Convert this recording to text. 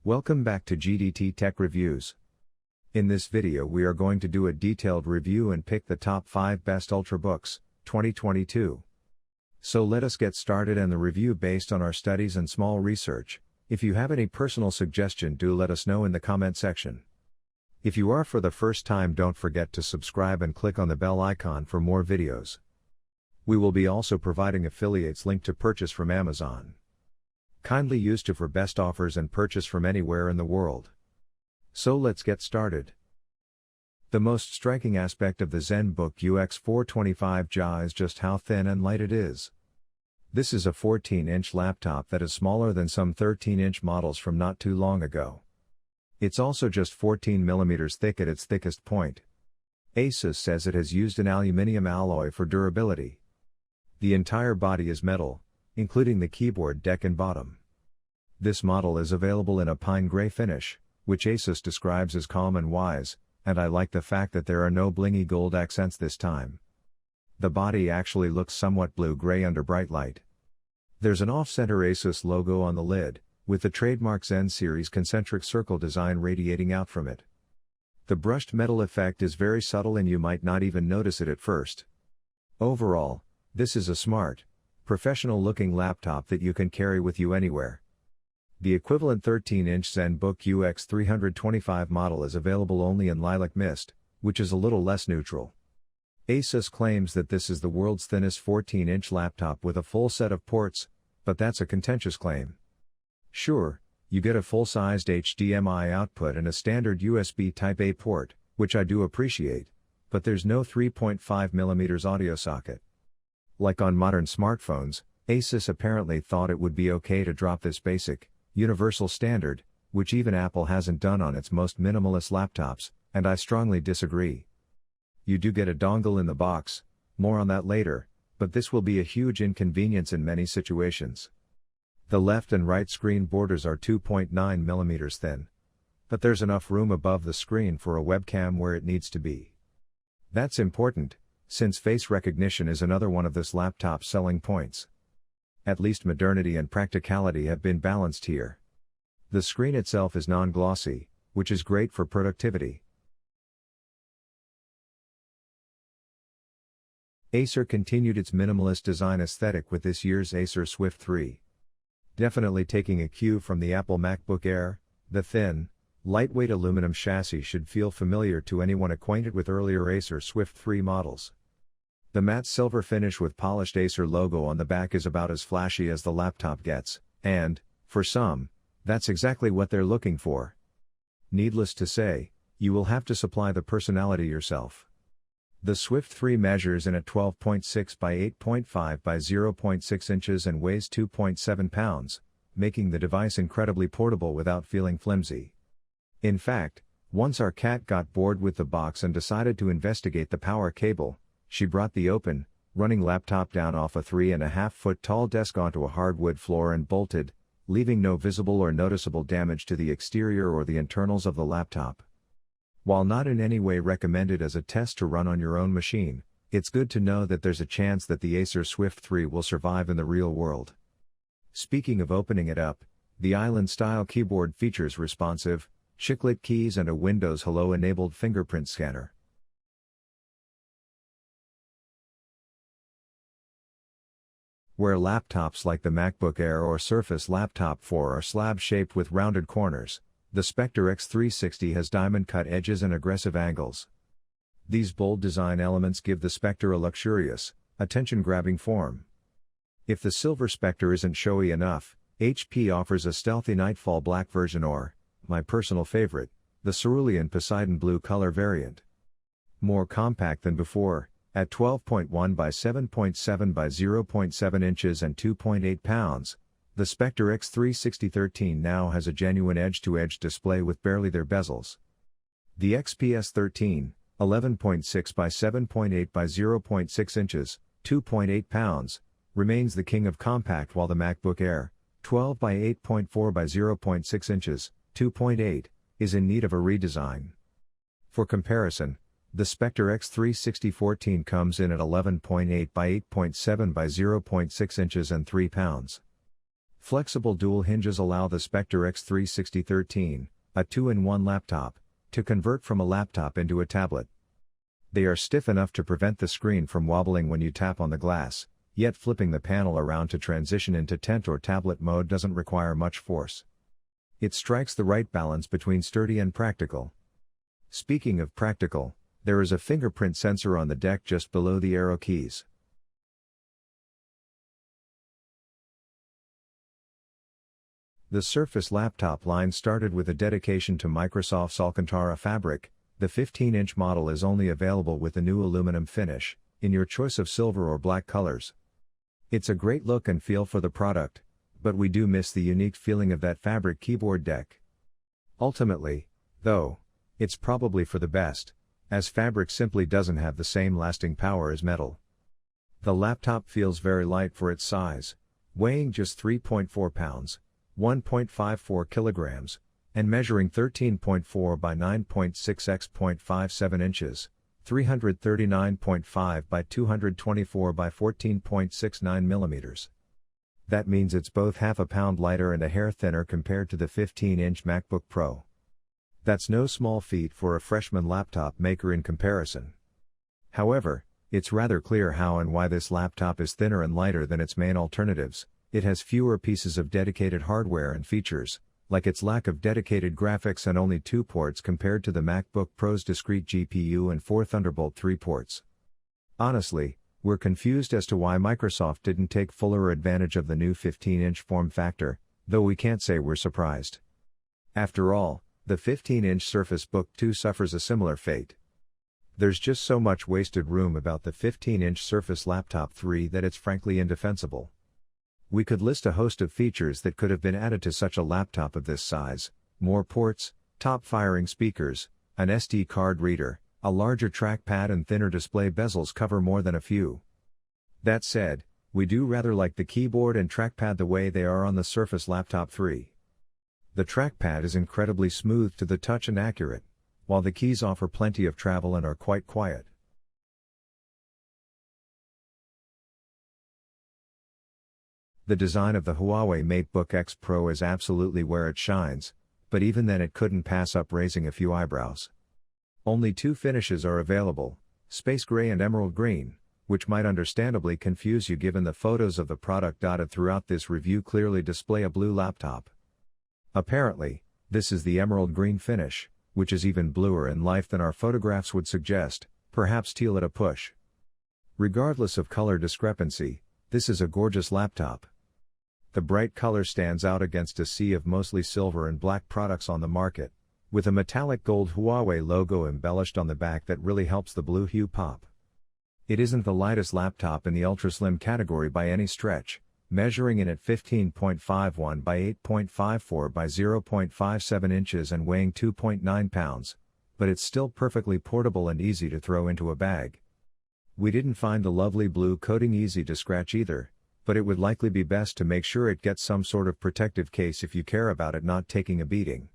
Welcome back to GDT Tech Reviews. In this video we are going to do a detailed review and pick the top 5 best Ultrabooks, 2022. So let us get started and the review based on our studies and small research. If you have any personal suggestion, do let us know in the comment section. If you are for the first time, don't forget to subscribe and click on the bell icon for more videos. We will be also providing affiliates link to purchase from Amazon. Kindly use to for best offers and purchase from anywhere in the world. So let's get started. The most striking aspect of the ZenBook UX425 HUAWEI is just how thin and light it is. This is a 14-inch laptop that is smaller than some 13-inch models from not too long ago. It's also just 14mm thick at its thickest point. Asus says it has used an aluminium alloy for durability. The entire body is metal, including the keyboard deck and bottom. This model is available in a pine gray finish, which Asus describes as calm and wise, and I like the fact that there are no blingy gold accents this time. The body actually looks somewhat blue-gray under bright light. There's an off-center Asus logo on the lid, with the trademark Zen series concentric circle design radiating out from it. The brushed metal effect is very subtle and you might not even notice it at first. Overall, this is a smart, professional-looking laptop that you can carry with you anywhere. The equivalent 13-inch ZenBook UX325 model is available only in lilac mist, which is a little less neutral. Asus claims that this is the world's thinnest 14-inch laptop with a full set of ports, but that's a contentious claim. Sure, you get a full-sized HDMI output and a standard USB Type-A port, which I do appreciate, but there's no 3.5mm audio socket. Like on modern smartphones, Asus apparently thought it would be okay to drop this basic, universal standard, which even Apple hasn't done on its most minimalist laptops, and I strongly disagree. You do get a dongle in the box, more on that later, but this will be a huge inconvenience in many situations. The left and right screen borders are 2.9mm thin. But there's enough room above the screen for a webcam where it needs to be. That's important, since face recognition is another one of this laptop's selling points. At least modernity and practicality have been balanced here. The screen itself is non-glossy, which is great for productivity. Acer continued its minimalist design aesthetic with this year's Acer Swift 3. Definitely taking a cue from the Apple MacBook Air, the thin, lightweight aluminum chassis should feel familiar to anyone acquainted with earlier Acer Swift 3 models. The matte silver finish with polished Acer logo on the back is about as flashy as the laptop gets, and, for some, that's exactly what they're looking for. Needless to say, you will have to supply the personality yourself. The Swift 3 measures in at 12.6 by 8.5 by 0.6 inches and weighs 2.7 pounds, making the device incredibly portable without feeling flimsy. In fact, once our cat got bored with the box and decided to investigate the power cable, she brought the open, running laptop down off a 3.5-foot tall desk onto a hardwood floor and bolted, leaving no visible or noticeable damage to the exterior or the internals of the laptop. While not in any way recommended as a test to run on your own machine, it's good to know that there's a chance that the Acer Swift 3 will survive in the real world. Speaking of opening it up, the Island-style keyboard features responsive, chiclet keys and a Windows Hello-enabled fingerprint scanner. Where laptops like the MacBook Air or Surface Laptop 4 are slab-shaped with rounded corners, the Spectre X360 has diamond-cut edges and aggressive angles. These bold design elements give the Spectre a luxurious, attention-grabbing form. If the silver Spectre isn't showy enough, HP offers a stealthy Nightfall black version or, my personal favorite, the Cerulean Poseidon blue color variant. More compact than before, at 12.1 by 7.7 by 0.7 inches and 2.8 pounds, the Spectre X360 now has a genuine edge-to-edge display with barely their bezels. The XPS 13, 11.6 by 7.8 by 0.6 inches, 2.8 pounds, remains the king of compact, while the MacBook Air, 12 by 8.4 by 0.6 inches, 2.8, is in need of a redesign. For comparison, the Spectre X360 14 comes in at 11.8 by 8.7 by 0.6 inches and 3 pounds. Flexible dual hinges allow the Spectre X36013, a 2-in-1 laptop, to convert from a laptop into a tablet. They are stiff enough to prevent the screen from wobbling when you tap on the glass, yet flipping the panel around to transition into tent or tablet mode doesn't require much force. It strikes the right balance between sturdy and practical. Speaking of practical, there is a fingerprint sensor on the deck just below the arrow keys. The Surface laptop line started with a dedication to Microsoft's Alcantara fabric. The 15-inch model is only available with the new aluminum finish, in your choice of silver or black colors. It's a great look and feel for the product, but we do miss the unique feeling of that fabric keyboard deck. Ultimately, though, it's probably for the best, as fabric simply doesn't have the same lasting power as metal. The laptop feels very light for its size, weighing just 3.4 pounds, 1.54 kilograms, and measuring 13.4 by 9.6 x 0.57 inches, 339.5 by 224 by 14.69 millimeters. That means it's both half a pound lighter and a hair thinner compared to the 15-inch MacBook Pro. That's no small feat for a freshman laptop maker in comparison. However, it's rather clear how and why this laptop is thinner and lighter than its main alternatives. It has fewer pieces of dedicated hardware and features, like its lack of dedicated graphics and only 2 ports compared to the MacBook Pro's discrete GPU and 4 Thunderbolt 3 ports. Honestly, we're confused as to why Microsoft didn't take fuller advantage of the new 15-inch form factor, though we can't say we're surprised. After all, the 15-inch Surface Book 2 suffers a similar fate. There's just so much wasted room about the 15-inch Surface Laptop 3 that it's frankly indefensible. We could list a host of features that could have been added to such a laptop of this size: more ports, top-firing speakers, an SD card reader, a larger trackpad and thinner display bezels cover more than a few. That said, we do rather like the keyboard and trackpad the way they are on the Surface Laptop 3. The trackpad is incredibly smooth to the touch and accurate, while the keys offer plenty of travel and are quite quiet. The design of the HUAWEI MateBook X Pro is absolutely where it shines, but even then it couldn't pass up raising a few eyebrows. Only 2 finishes are available, space gray and emerald green, which might understandably confuse you given the photos of the product dotted throughout this review clearly display a blue laptop. Apparently, this is the emerald green finish, which is even bluer in life than our photographs would suggest, perhaps teal at a push. Regardless of color discrepancy, this is a gorgeous laptop. The bright color stands out against a sea of mostly silver and black products on the market, with a metallic gold HUAWEI logo embellished on the back that really helps the blue hue pop. It isn't the lightest laptop in the ultra-slim category by any stretch, measuring in at 15.51 by 8.54 by 0.57 inches and weighing 2.9 pounds, but it's still perfectly portable and easy to throw into a bag. We didn't find the lovely blue coating easy to scratch either, but it would likely be best to make sure it gets some sort of protective case if you care about it not taking a beating.